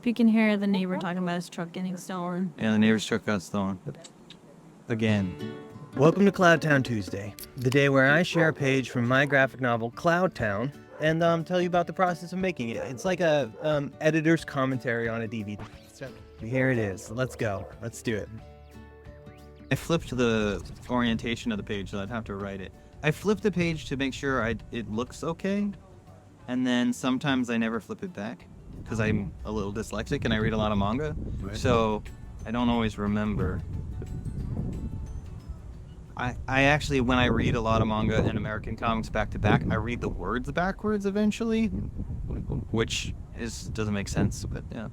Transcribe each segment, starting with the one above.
You can hear the neighbor talking about his truck getting stolen. Yeah, the neighbor's truck got stolen. Again. Welcome to Cloudtown Tuesday, the day where I share a page from my graphic novel, Cloudtown, and tell you about the process of making it. It's like a editor's commentary on a DVD. So here it is. Let's go. Let's do it. I flipped the orientation of the page, so I'd have to write it. I flipped the page to make sure it looks okay, and then sometimes I never flip it back because I'm a little dyslexic and I read a lot of manga, so I don't always remember. I actually, when I read a lot of manga and American comics back to back, I read the words backwards eventually, which doesn't make sense, but yeah.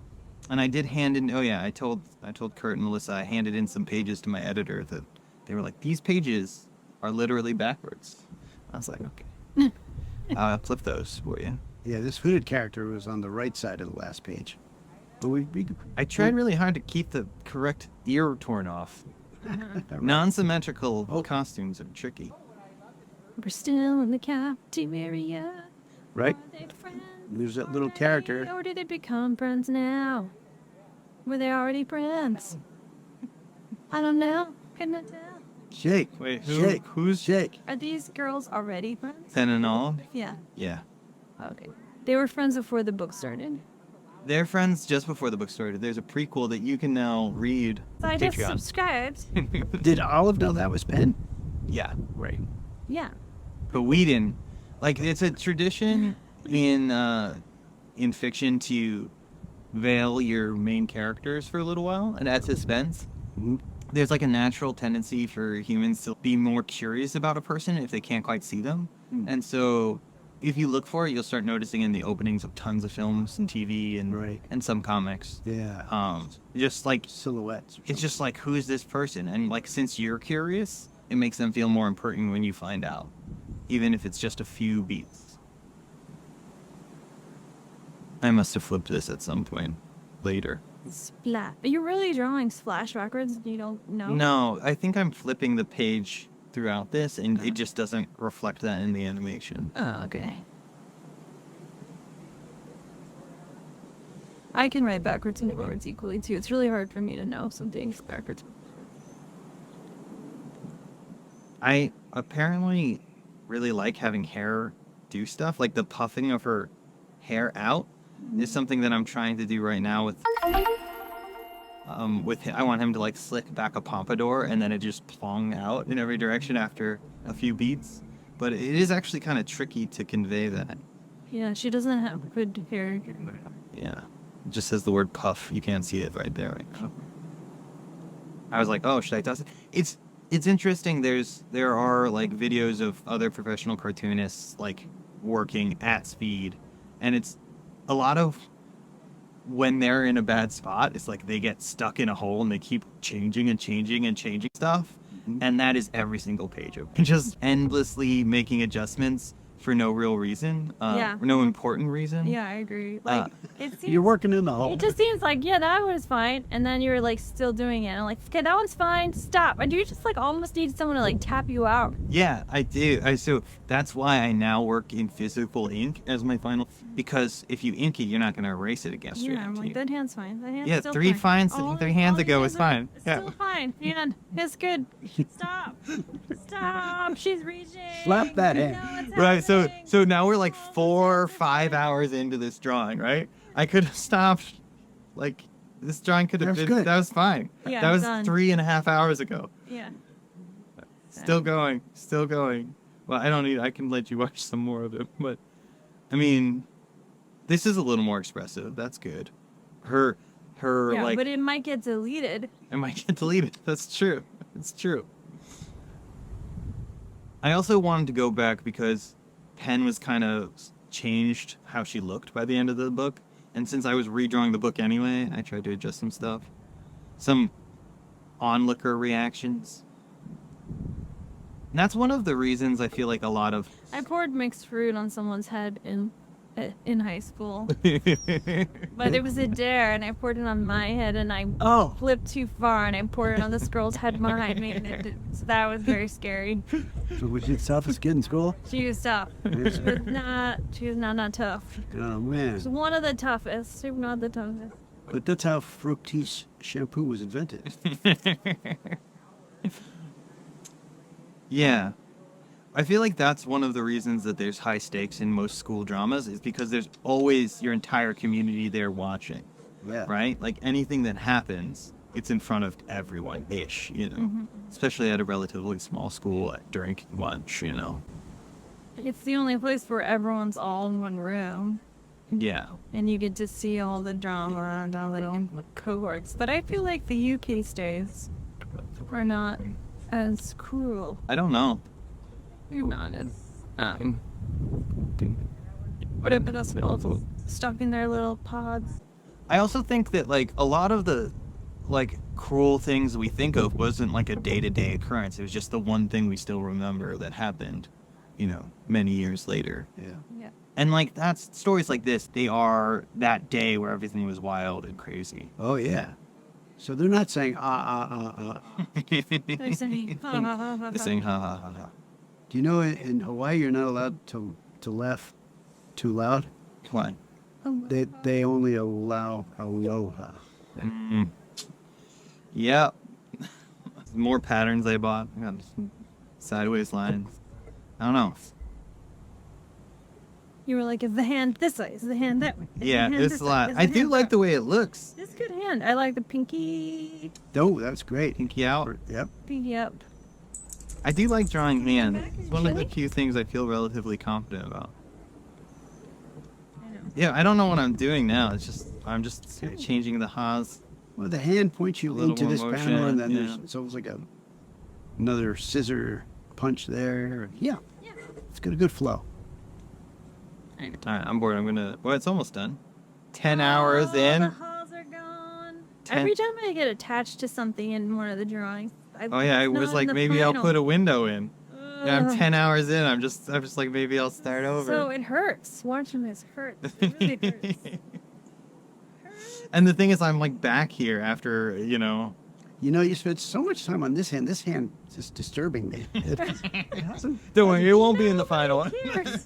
And I did hand in, I told Kurt and Melissa, I handed in some pages to my editor that they were like, these pages are literally backwards. I was like, okay. I'll flip those for you. Yeah, this hooded character was on the right side of the last page. But I tried really hard to keep the correct ear torn off. Non-symmetrical costumes are tricky. We're still in the cafeteria. Right? Are they friends? There's that little character. Or did they become friends now? Were they already friends? I don't know. Couldn't tell. Shake. Wait, who's Shake? Are these girls already friends? Ten and all? Yeah. Yeah. Okay. They were friends before the book started. They're friends just before the book started. There's a prequel that you can now read. So I just Patreon. subscribed. Did Olive know that was Penn? Yeah, right. Yeah. But we didn't. Like, it's a tradition in fiction to veil your main characters for a little while and add suspense. Mm-hmm. There's like a natural tendency for humans to be more curious about a person if they can't quite see them. And so if you look for it, you'll start noticing in the openings of tons of films and TV and some comics. Yeah. Just like Silhouettes. it's just like, who is this person? And like, since you're curious, it makes them feel more important when you find out, even if it's just a few beats. I must have flipped this at some point later. Splat. But you're really drawing splash backwards? You don't know? No, I think I'm flipping the page throughout this, and it just doesn't reflect that in the animation. Oh, okay. I can write backwards and forwards equally, too. It's really hard for me to know some things backwards. I apparently really like having hair do stuff. Like, the puffing of her hair out is something that I'm trying to do right now with him. I want him to like slick back a pompadour and then it just plong out in every direction after a few beats. But it is actually kind of tricky to convey that. Yeah, she doesn't have good hair. Yeah. It just says the word puff. You can't see it right there right now. I was like, oh, should I toss it? It's interesting. There are like videos of other professional cartoonists like working at speed, and it's a lot of when they're in a bad spot, it's like they get stuck in a hole and they keep changing and changing and changing stuff. And that is every single page of just endlessly making adjustments for no real reason, no important reason. Yeah, I agree. Like, it seems, You're working in the hole. it just seems like, yeah, that was fine, and then you're like still doing it. And I'm like, okay, that one's fine. Stop. And you just like almost need someone to like tap you out. Yeah, I do. So that's why I now work in physical ink as my final, because if you ink it, you're not going to erase it again. Yeah, I'm like, that hand's fine. That hand's Yeah, still three fine. hands ago was fine. It's Yeah. still fine. Hand, it's good. Stop. Stop. She's reaching. Slap that hand. No, it's Right, happening. so now we're like 4 or 5 hours into this drawing, right? I could have stopped, like, this drawing could have That's been, good. that was fine. Yeah, that was done. 3.5 hours ago. Yeah. Still going. Well, I can let you watch some more of it, but, I mean, this is a little more expressive. That's good. Her Yeah, like, but it might get deleted. I might get deleted. That's true. It's true. I also wanted to go back because Penn was kind of changed how she looked by the end of the book. And since I was redrawing the book anyway, I tried to adjust some stuff. Some onlooker reactions. And that's one of the reasons I feel like a lot of... I poured mixed fruit on someone's head in high school. But it was a dare, and I poured it on my head, and I flipped too far, and I poured it on this girl's head behind me. So that was very scary. So was you the toughest kid in school? She was tough. She was not tough. Oh, man. She's one of the toughest. She was not the toughest. But that's how Fructis shampoo was invented. Yeah. I feel like that's one of the reasons that there's high stakes in most school dramas is because there's always your entire community there watching, Yeah. right? Like anything that happens, it's in front of everyone-ish, you know? Especially at a relatively small school during lunch, you know? It's the only place where everyone's all in one room. Yeah. And you get to see all the drama and all the cohorts. But I feel like the UK stays are not as cruel. I don't know. You're not as what if us all stuck in their little pods? I also think that, like, a lot of the, like, cruel things we think of wasn't, like, a day-to-day occurrence. It was just the one thing we still remember that happened, you know, many years later. Yeah. And, like, that's stories like this, they are that day where everything was wild and crazy. Oh, yeah. So they're not saying, They're saying, They're saying, ha, ha, ha, ha. Do you know in Hawaii you're not allowed to laugh too loud? Why? They only allow aloha. Yeah. More patterns I bought. I got some sideways lines. I don't know. You were like, is the hand this way? Is the hand that way? Is the Yeah, hand it's this a way? lot. Is I the do hand like that the way? way it looks. It's a good hand. I like the pinky Oh, that's great. Pinky out. Yep. up. I do like drawing hands. Back It's is one of the chilly. few things I feel relatively confident about. I know. Yeah, I don't know what I'm doing now. It's just I'm just changing the ha's. Well, the hand points you A little into more this motion, panel, and then yeah. there's it's almost like another scissor punch there. Yeah. It's got a good flow. All right, I'm bored. I'm gonna. Well, it's almost done. 10 hours in. The halls are gone. 10 Every time I get attached to something in one of the drawings, Oh yeah, I was like, maybe I'll put a window in. Yeah, I'm 10 hours in. I'm just like, maybe I'll start over. So it hurts. Watching this hurts. It really hurts. And the thing is, I'm like back here after, you know. You know, you spent so much time on this hand. This hand is just disturbing me. It hasn't- Don't worry, it won't be in the final one. Who cares?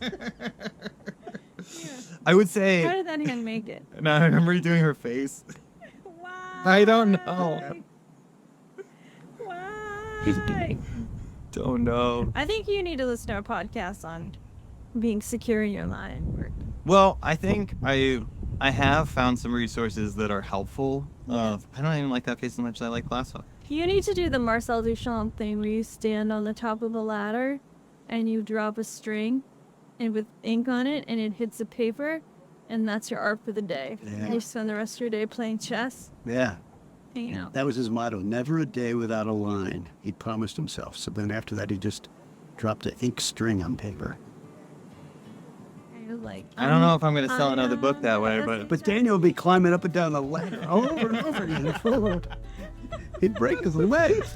I would How say. did that hand make it? No, I remember doing her face. Why? I don't know. Why? Don't know. I think you need to listen to our podcast on being secure in your line. Well, I think I have found some resources that are helpful. I don't even like that face as much as I like glass hook. You need to do the Marcel Duchamp thing where you stand on the top of a ladder and you drop a string and with ink on it and it hits the paper and that's your art for the day. Yeah. And you spend the rest of your day playing chess. Yeah. And, you know. That was his motto. Never a day without a line. He'd promised himself. So then after that, he just dropped an ink string on paper. And you're like, I don't know if I'm going to sell another book that way, but But Daniel would be climbing up and down the ladder over and over again. He'd break his legs.